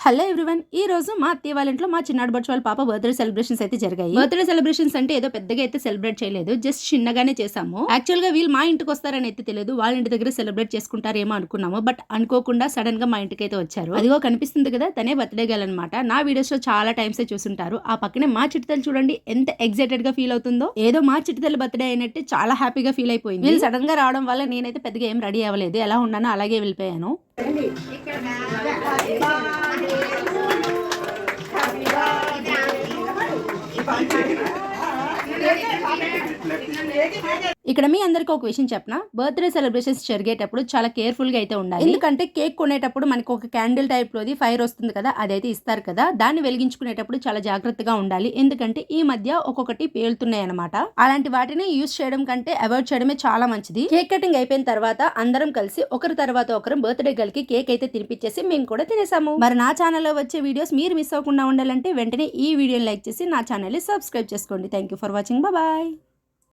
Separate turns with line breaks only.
Hello everyone ఈ రోజు మా అత్తయ్య వాళ్ళ ఇంట్లో మా చిన్నాడు బొచ్చు వాళ్ళ పాప బర్త్డే సెలబ్రేషన్స్ అయితే జరిగాయి. బర్త్డే సెలబ్రేషన్స్ అంటే ఏదో పెద్దగా అయితే సెలబ్రేట్ చేయలేదు, జస్ట్ చిన్నగానే చేసాము. యాక్చువల్ గా వీళ్ళు మా ఇంటికి వస్తారని అయితే తెలియదు, వాళ్ళ ఇంటి దగ్గర సెలబ్రేట్ చేసుకుంటారేమో అనుకున్నాము. బట్ అనుకోకుండా సడన్ గా మా ఇంటికి అయితే వచ్చారు. అదిగో కనిపిస్తుంది కదా, తనే బర్త్డే గర్ల్ అనమాట. నా వీడియోస్ లో చాలా టైమ్స్ చూసుంటారు. ఆ పక్కనే మా చిట్టుతల్లి చూడండి ఎంత ఎక్సైటెడ్ గా ఫీల్ అవుతుందో. ఏదో మా చిట్టుతల్లి బర్త్డే అయినట్టు చాలా హ్యాపీగా ఫీల్ అయిపోయింది. వీళ్ళు సడన్ గా రావడం వల్ల నేనైతే పెద్దగా ఏం రెడీ అవ్వలేదు, ఎలా ఉన్నానో అలాగే వెళ్ళిపోయాను. ఇక్కడ మీ అందరికి ఒక విషయం చెప్పనా, బర్త్డే సెలబ్రేషన్స్ జరిగేటప్పుడు చాలా కేర్ఫుల్ గా అయితే ఉండాలి. ఎందుకంటే కేక్ కొనేటప్పుడు మనకి ఒక క్యాండిల్ టైప్ లోది ఫైర్ వస్తుంది కదా, అదైతే ఇస్తారు కదా, దాన్ని వెలిగించుకునేటప్పుడు చాలా జాగ్రత్తగా ఉండాలి. ఎందుకంటే ఈ మధ్య ఒక్కొక్కటి పేలుతున్నాయి అనమాట. అలాంటి వాటిని యూజ్ చేయడం కంటే అవాయిడ్ చేయడమే చాలా మంచిది. కేక్ కటింగ్ అయిపోయిన తర్వాత అందరం కలిసి ఒకరి తర్వాత ఒకరు బర్త్డే గర్ల్ కి కేక్ అయితే తినిపించేసి మేము కూడా తినేసాము. మరి నా ఛానల్లో వచ్చే వీడియోస్ మీరు మిస్ అవ్వకుండా ఉండాలంటే వెంటనే ఈ వీడియోని లైక్ చేసి నా ఛానల్ ని సబ్స్క్రైబ్ చేసుకోండి. Thank you for watching. Bye.